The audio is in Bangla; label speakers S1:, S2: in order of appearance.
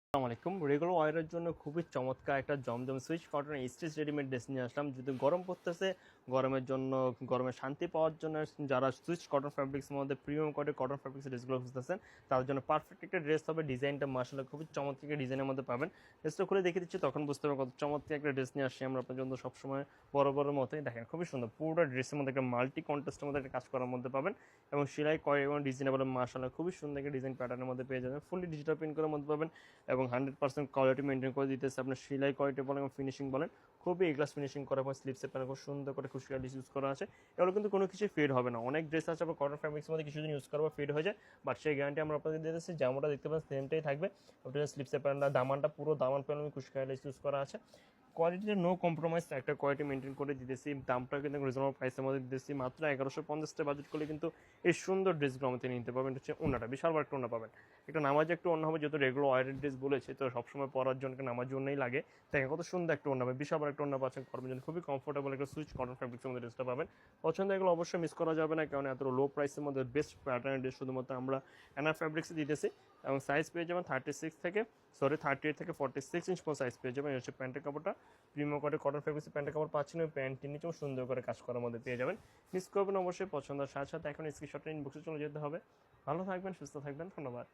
S1: আসসালামু আলাইকুম। রেগুলার ওয়্যারের জন্য খুবই চমৎকার একটা জমজম সুইচ কটনের স্টিচ রেডিমেড ড্রেস নিয়ে আসলাম। যদি গরম পড়তেছে, গরমের জন্য গরমে শান্তি পাওয়ার জন্য যারা সুইচ কটন ফ্যাব্রিক্সের মধ্যে প্রিমিয়াম কোয়ালিটির কটন ফ্যাব্রিক্সের ড্রেসগুলো খুঁজতেছেন, তাদের জন্য পারফেক্ট একটা ড্রেস হবে। ডিজাইনটা মাশাআল্লাহ খুবই চমৎকার একটা ডিজাইনের মধ্যে পাবেন। ড্রেসটা খুলে দেখিয়ে দিচ্ছি, তখন বুঝতে পারবেন কত চমৎকার একটা ড্রেস নিয়ে আসছি আমরা আপনার জন্য সবসময় বড় মতোই। দেখেন খুবই সুন্দর, পুরোটা ড্রেসের মধ্যে একটা মাল্টি কন্ট্রাস্টের মধ্যে একটা কাজ করার মধ্যে পাবেন এবং সেলাই করে এবং ডিজাইনেবল মাশাআল্লাহ খুবই সুন্দর একটা ডিজাইন প্যাটার্নের মধ্যে পেয়ে যাবেন। ফুললি ডিজিটাল প্রিন্ট করার মধ্যে পাবেন এবং 100% কোয়ালিটি মেনটেন করে দিতেছে। আপনার সেলাই কোয়ালিটি বলেন এবং ফিনিশিং বলেন, খুবই এ ক্লাস ফিনিশিং করা এবং স্লিপসের প্যানেল খুব সুন্দর করে খুশকি ইউজ করা আছে। এগুলো কিন্তু কোনো কিছু ফেড হবে না। অনেক ড্রেস আছে আপনার কটন ফ্যাব্রিক্সের মধ্যে কিছুদিন ইউজ করার পর ফেড হয়ে যায়, বাট সেই গ্যারান্টি আমরা আপনাদের দিয়ে দিচ্ছি। যেমনটা দেখতে পাচ্ছেন সেমটাই থাকবে। আপনার স্লিপসের প্যানেলটা দামানটা পুরো দামান প্যানেল খুশকি ইউজ করা আছে। কোয়ালিটিতে নো কম্প্রোমাইজ, একটা কোয়ালিটি মেনটেন করে দিতেছি। দামটা কিন্তু রিজনেবল প্রাইসের মধ্যে দিতেছি, মাত্র 1150 বাজেট করলে কিন্তু এই সুন্দর ড্রেসগুলো আমাদের নিতে পারবেন। হচ্ছে ওনাটা বিশাল বড় একটা ওনা পাবেন, একটা নামাজে একটু অন্য হবে, যেহেতু রেগুলার ওয়ারের ড্রেস বলেছে তো সবসময় পরার জন্য নামার জন্যই লাগে। দেখেন কত সুন্দর একটা ওনা পাবেন, বিশাল বড় একটা ওনা পাচ্ছেন, কর্মের জন্য খুবই কমফোর্টেবল একটা সুইচ কটন ফ্যাব্রিক্সের মধ্যে ড্রেসটা পাবেন। পছন্দ এগুলো অবশ্যই মিস করা যাবে না, কারণ এত লো প্রাইসের মধ্যে বেস্ট প্যাটার্নের ড্রেস শুধুমাত্র আমরা এনার ফ্যাব্রিক্সে দিতেছি। এবং সাইজ পেয়ে যাবেন 38 থেকে 46 ইঞ্চ পর সাইজ পেয়ে যাবেন। হচ্ছে প্যান্টের কাপড়টা প্রিমিয়াম কোয়ালিটির কটন ফ্যাব্রিক্সের প্যান্টের কাপড় পাচ্ছেন, ওই প্যান্টের নিচেও সুন্দর করে কাজ করার মধ্যে পেয়ে যাবেন। মিস করবেন অবশ্যই, পছন্দের সাথে সাথে এখন স্ক্রিনশটটা ইনবক্সে চলে যেতে হবে। ভালো থাকবেন, সুস্থ থাকবেন, ধন্যবাদ।